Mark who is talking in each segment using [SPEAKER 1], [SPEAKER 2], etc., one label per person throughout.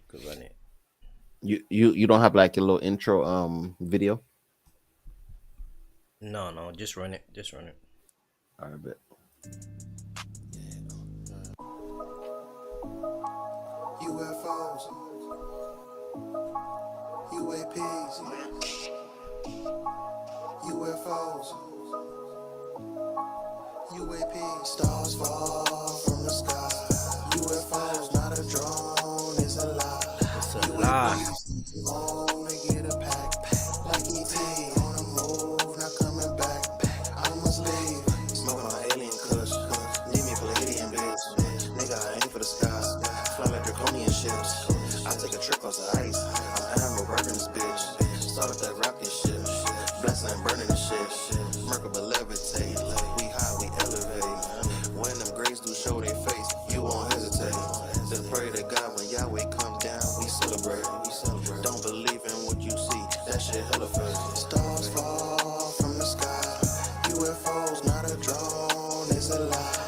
[SPEAKER 1] could run it.
[SPEAKER 2] You don't have like a little intro video?
[SPEAKER 1] No, no, just run it. Just run it.
[SPEAKER 2] All right, bet.
[SPEAKER 3] UFOs, UAPs, UFOs, UAPs. Stars fall from the sky. UFOs, not a drone, it's a lie.
[SPEAKER 1] It's a lie.
[SPEAKER 3] UAPs, on to get a pack. Like ET, on the move, not coming back. I must leave. Smoking on alien kush. Need me Palladium, bitch. Nigga, I aim for the sky. Fly like draconian ships. I take a trip across the ice. I'm Admiral burning this bitch. Start up that rocket ship. Blasting and burning the shit. Merkaba levitate. We high, we elevate. When them graves do show their face, you won't hesitate. Then pray to God when Yahweh comes down, we celebrate. Don't believe in what you see, that shit hella fake. Stars fall from the sky. UFOs, not a drone, it's a lie.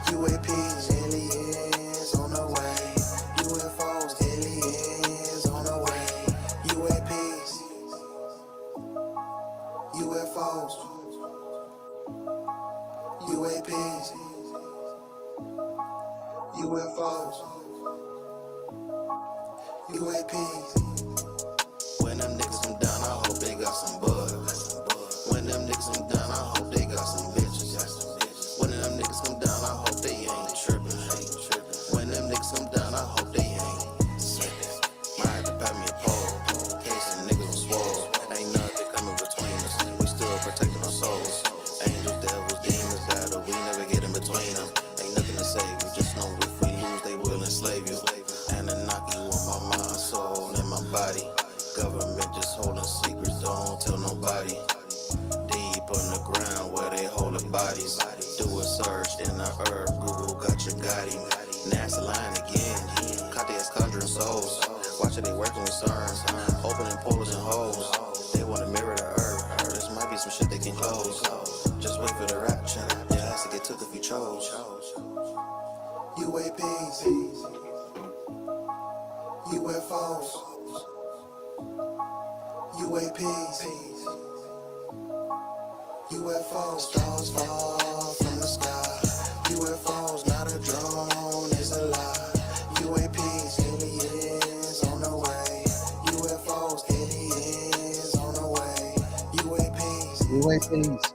[SPEAKER 3] UAPs, aliens on the way. UFOs, aliens on the way. UAPs, UFOs, UAPs, UFOs, UAPs. When them niggas come down, I hope they got some bud. When them niggas come down, I hope they got some bitches. When them niggas come down, I hope they ain't tripping. When them niggas come down, I hope they ain't slipping. Might have to pat me a pole, in case some niggas was swole. Ain't nothing coming between us, we still protecting our souls. Angels, devils, demons, battle, we never get in between them. Ain't nothing to say, we just know if we lose, they will enslave you. And then knock you on my mind, soul, and my body. Government just holding secrets, don't tell nobody. Deep underground where they hold the bodies. Do a search in the earth, Google got your guiding. NASA lying again, caught their conjuring souls. Watch it, they working with CERN, opening portals and holes. They wanna mirror the earth, this might be some shit they can close. Just wait for the rapture, your ass to get took if you chose. UAPs, UFOs, UAPs, UFOs, stars fall from the sky. UFOs, not a drone, it's a lie. UAPs, aliens on the way. UFOs, aliens on the way. UAPs,
[SPEAKER 4] UAPs.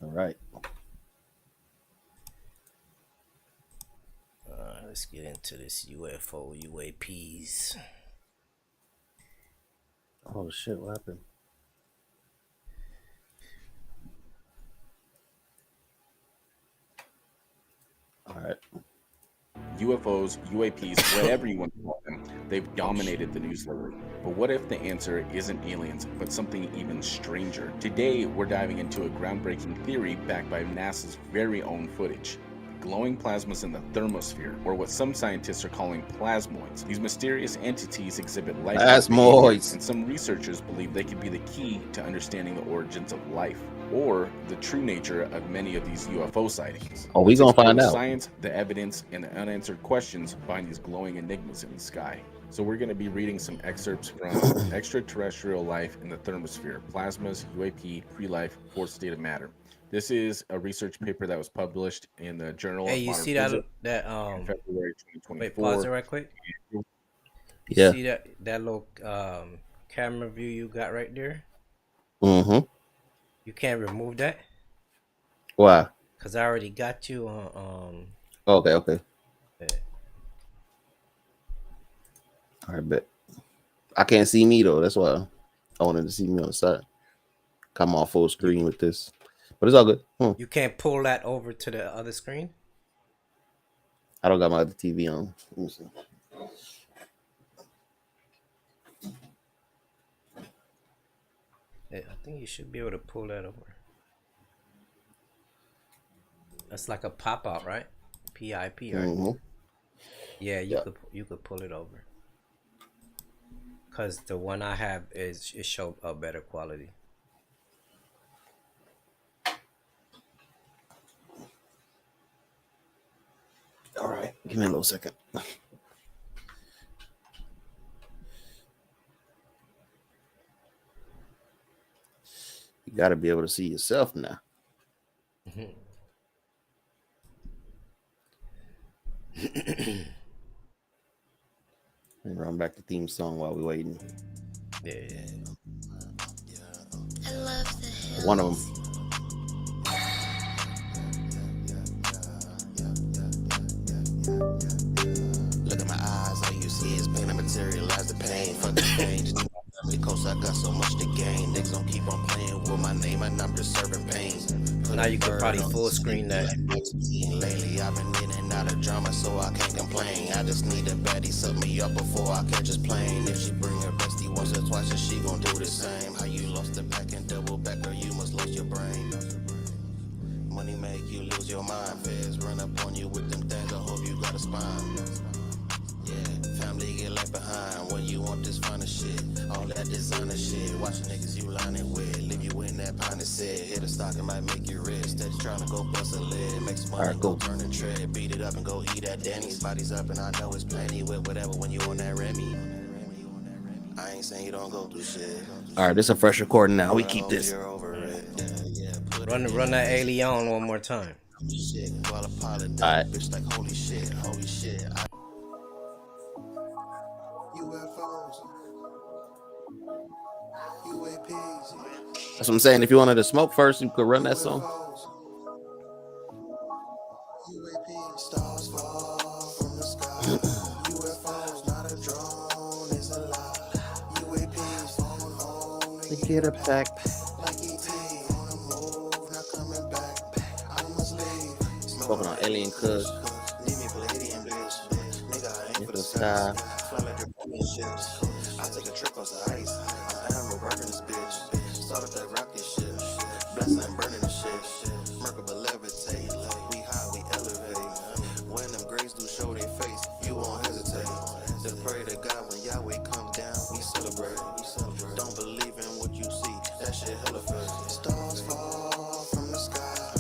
[SPEAKER 2] All right.
[SPEAKER 1] Let's get into this UFO UAPs.
[SPEAKER 2] Oh shit, what happened? All right.
[SPEAKER 5] UFOs, UAPs, whatever you want to call them, they've dominated the news lately. But what if the answer isn't aliens, but something even stranger? Today, we're diving into a groundbreaking theory backed by NASA's very own footage. Glowing plasmas in the thermosphere, or what some scientists are calling plasmoids. These mysterious entities exhibit lifelike behavior,
[SPEAKER 2] Plasmoids.
[SPEAKER 5] and some researchers believe they could be the key to understanding the origins of life, or the true nature of many of these UFO sightings.
[SPEAKER 2] Oh, we
[SPEAKER 5] Let's
[SPEAKER 2] gonna
[SPEAKER 5] explore
[SPEAKER 2] find
[SPEAKER 5] the
[SPEAKER 2] out.
[SPEAKER 5] science, the evidence, and the unanswered questions behind these glowing enigmas in the sky. So we're going to be reading some excerpts from Extraterrestrial Life in the Thermosphere, Plasmas, UAP, Pre-Life, Fourth State of Matter. This is a research paper that was published in the Journal
[SPEAKER 1] Hey,
[SPEAKER 5] of
[SPEAKER 1] you
[SPEAKER 5] Modern
[SPEAKER 1] see
[SPEAKER 5] Physics
[SPEAKER 1] that
[SPEAKER 5] in February
[SPEAKER 1] wait, pause it
[SPEAKER 5] 2024.
[SPEAKER 1] right quick. You
[SPEAKER 2] Yeah.
[SPEAKER 1] see that little camera view you got right there?
[SPEAKER 2] Mm-hmm.
[SPEAKER 1] You can't remove that
[SPEAKER 2] Why?
[SPEAKER 1] because I already got you on
[SPEAKER 2] Okay, okay.
[SPEAKER 1] uh,
[SPEAKER 2] All right, bet. I can't see me though. That's why I wanted to see me on the side. Come on full
[SPEAKER 1] you
[SPEAKER 2] screen with this, but it's all good.
[SPEAKER 1] you can't pull that over to the other screen.
[SPEAKER 2] I don't got my other TV on. Let me see.
[SPEAKER 1] Yeah, I think you should be able to pull that over. It's like a pop out, right? PIP, right?
[SPEAKER 2] Mm-hmm.
[SPEAKER 1] Yeah,
[SPEAKER 2] Yeah.
[SPEAKER 1] you could pull it over. Cause the one I have is it show a better quality.
[SPEAKER 2] All right. Give me a little second. You got to be able to see yourself now. And run back the theme song while we're waiting.
[SPEAKER 1] Yeah, yeah.
[SPEAKER 3] I love the hills.
[SPEAKER 2] One of them.
[SPEAKER 3] Look at my eyes, all you see is pain. I materialize the pain. Fuck the pain. Just because I got so much to gain. Niggas don't keep on playing with my name, and I'm just serving pain. Put
[SPEAKER 1] Now
[SPEAKER 3] a
[SPEAKER 1] you could
[SPEAKER 3] bird
[SPEAKER 1] probably
[SPEAKER 3] on
[SPEAKER 1] full
[SPEAKER 3] the
[SPEAKER 1] screen that.
[SPEAKER 3] lately I've been in and out of drama, so I can't complain. I just need a baddie suck me up before I catch his plane. If she bring her bestie once or twice, then she gon' do the same. How you lost the pack and double back, or you must lost your brain. Money make you lose your mind. Feds run up on you with them things. I hope you got a spine. Yeah, family get left behind when you want this finer shit. All that designer shit. Watching niggas you lining with. Leave you in that pint of set. Hit a stock and might make you rich. Steady trying to go bust a lid. Make some money,
[SPEAKER 2] All right,
[SPEAKER 3] go
[SPEAKER 2] cool.
[SPEAKER 3] turn and tread. Beat it up and go eat at Denny's. Body's up and I know it's plenty with whatever when you on that Remy. I ain't saying you don't go through shit.
[SPEAKER 2] All right, this is a fresh recording now. We
[SPEAKER 3] But I
[SPEAKER 2] keep
[SPEAKER 3] hope
[SPEAKER 2] this.
[SPEAKER 3] you're over
[SPEAKER 1] Alright.
[SPEAKER 3] it. Yeah, put
[SPEAKER 1] Run
[SPEAKER 3] it
[SPEAKER 1] run
[SPEAKER 3] in
[SPEAKER 1] that
[SPEAKER 3] face.
[SPEAKER 1] alien one more time.
[SPEAKER 3] Shit, while apologize,
[SPEAKER 2] All right.
[SPEAKER 3] bitch, like holy shit. UFOs, UAPs,
[SPEAKER 2] That's what I'm saying. If you wanted to smoke first, you could run that song.
[SPEAKER 3] UFOs, UAPs, stars fall from the sky. UFOs, not a drone, it's a lie. UAPs, phone home,
[SPEAKER 2] To get a pack.
[SPEAKER 3] like ET, on the move, not coming back. I must leave.
[SPEAKER 2] Smoking on Alien Cuz.
[SPEAKER 3] Need me Palladium, bitch. Nigga, I ain't for
[SPEAKER 2] Into
[SPEAKER 3] the
[SPEAKER 2] the sky.
[SPEAKER 3] skies. Fly like draconian ships. I take a trip across the ice. I'm Admiral burning this bitch. Start up that rocket ship. Blast and burning the shit. Merkaba levitate. We high, we elevate. When them graves do show their face, you won't hesitate. Then pray to God when Yahweh come down, we celebrate. Don't believe in what you see, that shit hella fake. Stars fall from the sky.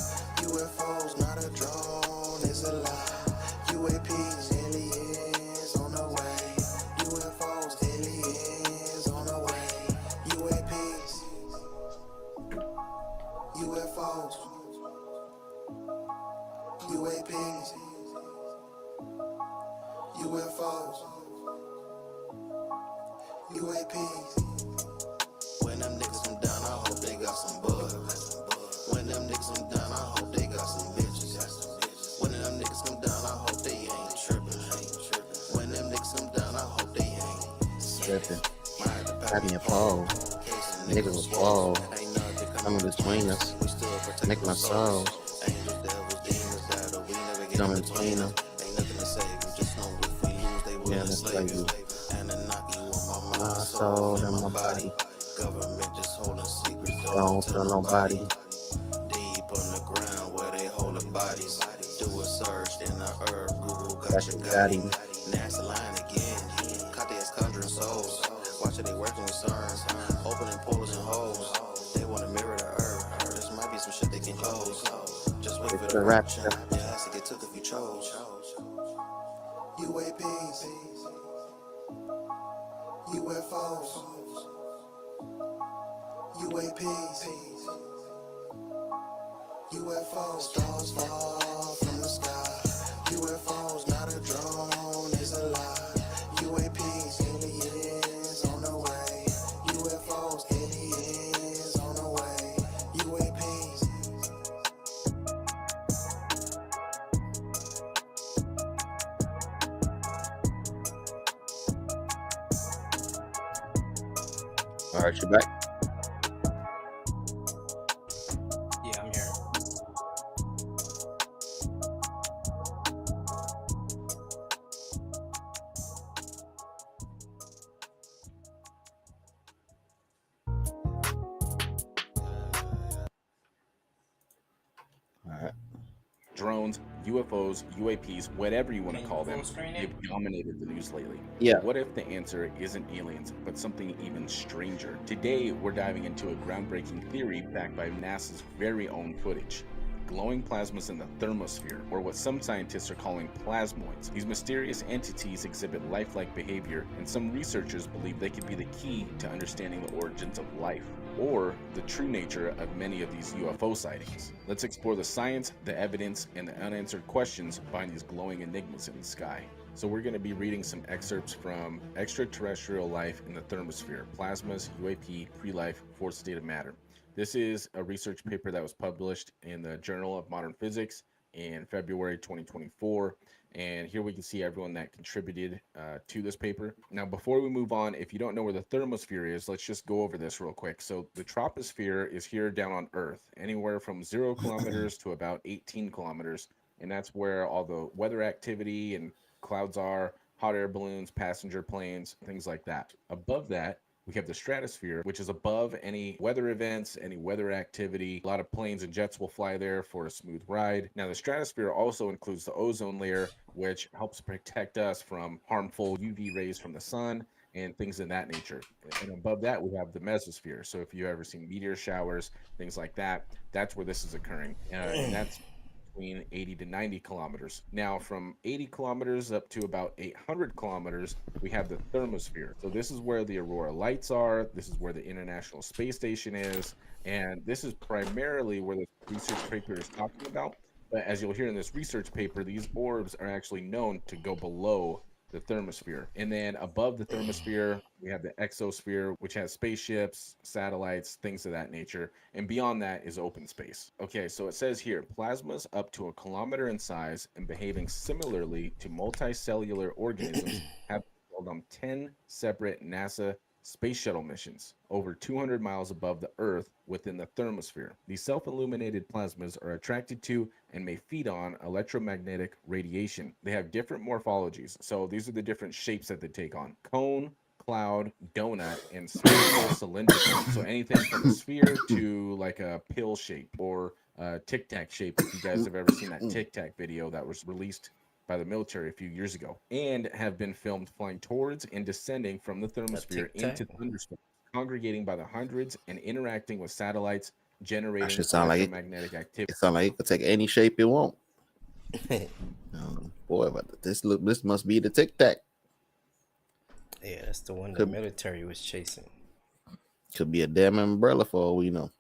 [SPEAKER 3] UFOs, not a drone, it's a lie. UAPs, aliens on the way. UFOs, aliens on the way. UAPs, UFOs, UAPs, UFOs, UAPs. When them niggas come down, I hope they got some bug. When them niggas come down, I hope they got some bitches. When them niggas come down, I hope they ain't tripping. When them niggas come down, I hope they ain't
[SPEAKER 2] Tripping.
[SPEAKER 3] Had
[SPEAKER 2] me a pole. Niggas was wall. Coming between us. Make my soul. Come between us. Yeah, that's like you. My soul and my body.
[SPEAKER 3] Government just holding secrets.
[SPEAKER 2] Don't feel nobody.
[SPEAKER 3] Deep underground where they hold the bodies. Do a search in the earth. Google got
[SPEAKER 2] Got
[SPEAKER 3] your
[SPEAKER 2] you,
[SPEAKER 3] got
[SPEAKER 2] got him.
[SPEAKER 3] NASA line again. Caught they as conjuring souls. Watch it, they working with CERNs. Opening portals and holes. They want to mirror the earth. This might be some shit they can close. Just wait for the rapture. Your ass to get took if you chose. UAPs. UFOs. UAPs. UFOs, stars fall from the sky. UFOs, not a drone, it's a lie. UAPs, aliens on the way. UFOs, aliens on the way. UAPs.
[SPEAKER 2] All right, you back.
[SPEAKER 1] Yeah, I'm here.
[SPEAKER 2] All right.
[SPEAKER 5] Drones, UFOs, UAPs, whatever you want to
[SPEAKER 1] Can you
[SPEAKER 5] call them,
[SPEAKER 1] full screen it?
[SPEAKER 5] they've dominated the news lately.
[SPEAKER 2] Yeah.
[SPEAKER 5] But what if the answer isn't aliens, but something even stranger? Today, we're diving into a groundbreaking theory backed by NASA's very own footage. Glowing plasmas in the thermosphere, or what some scientists are calling plasmoids. These mysterious entities exhibit lifelike behavior, and some researchers believe they could be the key to understanding the origins of life, or the true nature of many of these UFO sightings. Let's explore the science, the evidence, and the unanswered questions behind these glowing enigmas in the sky. So we're going to be reading some excerpts from Extraterrestrial Life in the Thermosphere, Plasmas, UAP, Pre-Life, Fourth State of Matter. This is a research paper that was published in the Journal of Modern Physics in February 2024. And here we can see everyone that contributed to this paper. Now, before we move on, if you don't know where the thermosphere is, let's just go over this real quick. So the troposphere is here down on Earth, anywhere from 0 kilometers to about 18 kilometers. And that's where all the weather activity and clouds are, hot air balloons, passenger planes, things like that. Above that, we have the stratosphere, which is above any weather events, any weather activity. A lot of planes and jets will fly there for a smooth ride. Now, the stratosphere also includes the ozone layer, which helps protect us from harmful UV rays from the sun and things of that nature. And above that, we have the mesosphere. So if you ever seen meteor showers, things like that, that's where this is occurring. And that's between 80 to 90 kilometers. Now, from 80 kilometers up to about 800 kilometers, we have the thermosphere. So this is where the aurora lights are. This is where the International Space Station is. And this is primarily where the research paper is talking about. But as you'll hear in this research paper, these orbs are actually known to go below the thermosphere. And then above the thermosphere, we have the exosphere, which has spaceships, satellites, things of that nature. And beyond that is open space. Okay, so it says here, plasmas up to a kilometer in size and behaving similarly to multicellular organisms have been held on 10 separate NASA space shuttle missions over 200 miles above the Earth within the thermosphere. These self-illuminated plasmas are attracted to and may feed on electromagnetic radiation. They have different morphologies. So these are the different shapes that they take on. Cone, cloud, donut, and spherical cylindrical. So anything from a sphere to like a pill shape or a tic tac shape, if you guys have ever seen that tic tac video that was released by the military a few years ago, and have been filmed flying towards and descending from the
[SPEAKER 1] A
[SPEAKER 5] thermosphere
[SPEAKER 1] tic tac.
[SPEAKER 5] into thunderstorms, congregating by the hundreds and interacting with satellites,
[SPEAKER 2] That
[SPEAKER 5] generating
[SPEAKER 2] should sound like
[SPEAKER 5] electromagnetic activity.
[SPEAKER 2] it sound like it could take any shape it want. Boy, but this must be the Tic Tac.
[SPEAKER 1] Yeah, that's the one the
[SPEAKER 2] Could
[SPEAKER 1] military was chasing.
[SPEAKER 2] could be a damn umbrella for all we know.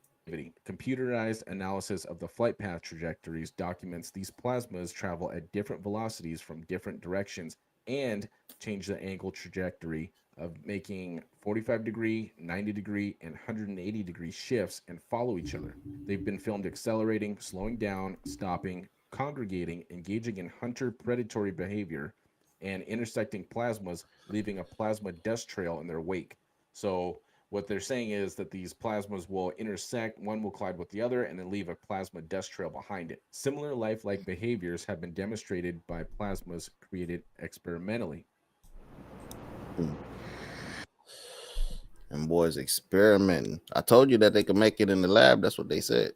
[SPEAKER 5] Computerized analysis of the flight path trajectories documents these plasmas travel at different velocities from different directions and change the angle trajectory of making 45-degree, 90-degree, and 180-degree shifts and follow each other. They've been filmed accelerating, slowing down, stopping, congregating, engaging in hunter predatory behavior, and intersecting plasmas, leaving a plasma dust trail in their wake. So what they're saying is that these plasmas will intersect, one will collide with the other, and then leave a plasma dust trail behind it. Similar lifelike behaviors have been demonstrated by plasmas created experimentally.
[SPEAKER 2] And boys experimenting. I told you that they could make it in the lab. That's what they said.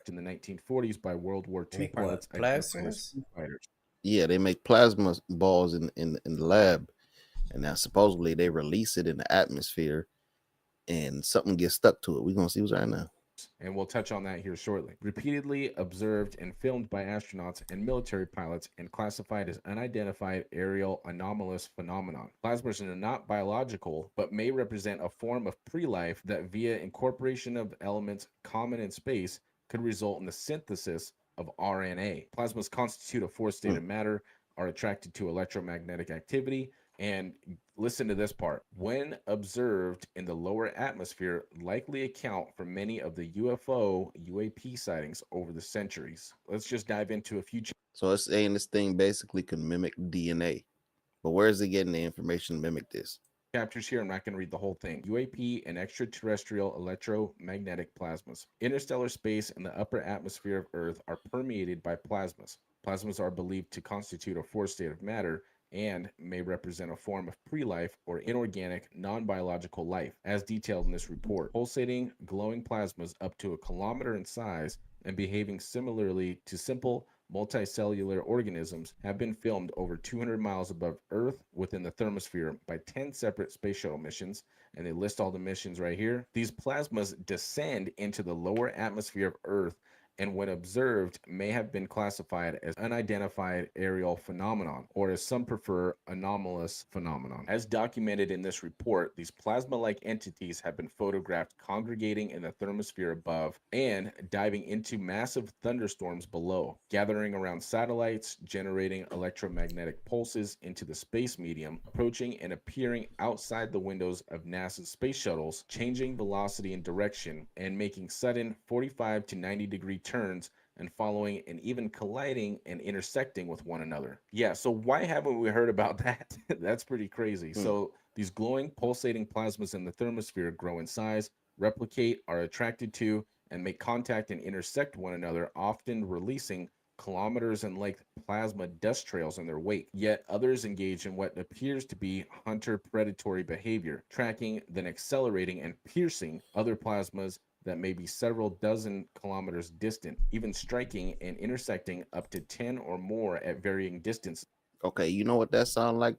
[SPEAKER 5] In the 1940s by World War II
[SPEAKER 1] Make
[SPEAKER 5] pilots
[SPEAKER 1] what?
[SPEAKER 5] identified as
[SPEAKER 1] Plasmas?
[SPEAKER 5] foo fighters.
[SPEAKER 2] Yeah, they make plasma balls in the lab, and now supposedly they release it in the atmosphere, and something gets stuck to it. We're gonna see what's right now.
[SPEAKER 5] And we'll touch on that here shortly. Repeatedly observed and filmed by astronauts and military pilots and classified as unidentified aerial anomalous phenomenon. Plasmas are not biological, but may represent a form of pre-life that via incorporation of elements common in space could result in the synthesis of RNA. Plasmas constitute a fourth state of matter, are attracted to electromagnetic activity, and listen to this part. When observed in the lower atmosphere, likely account for many of the UFO, UAP sightings over the centuries. Let's just dive into a few
[SPEAKER 2] So it's saying this thing basically can mimic DNA, but where is it getting the information to mimic this?
[SPEAKER 5] chapters here. I'm not going to read the whole thing. UAP and extraterrestrial electromagnetic plasmas. Interstellar space and the upper atmosphere of Earth are permeated by plasmas. Plasmas are believed to constitute a fourth state of matter and may represent a form of pre-life or inorganic, non-biological life, as detailed in this report. Pulsating, glowing plasmas up to a kilometer in size and behaving similarly to simple multicellular organisms have been filmed over 200 miles above Earth within the thermosphere by 10 separate space shuttle missions. And they list all the missions right here. These plasmas descend into the lower atmosphere of Earth and when observed may have been classified as unidentified aerial phenomenon, or as some prefer, anomalous phenomenon. As documented in this report, these plasma-like entities have been photographed congregating in the thermosphere above and diving into massive thunderstorms below, gathering around satellites, generating electromagnetic pulses into the space medium, approaching and appearing outside the windows of NASA's space shuttles, changing velocity and direction, and making sudden 45 to 90-degree turns and following and even colliding and intersecting with one another. Yeah, so why haven't we heard about that? That's pretty crazy.
[SPEAKER 2] Hmm.
[SPEAKER 5] So these glowing, pulsating plasmas in the thermosphere grow in size, replicate, are attracted to, and make contact and intersect one another, often releasing kilometers in length plasma dust trails in their wake. Yet others engage in what appears to be hunter predatory behavior, tracking, then accelerating and piercing other plasmas that may be several dozen kilometers distant, even striking and intersecting up to 10 or more at varying distances.
[SPEAKER 2] Okay, you know what that sounds like?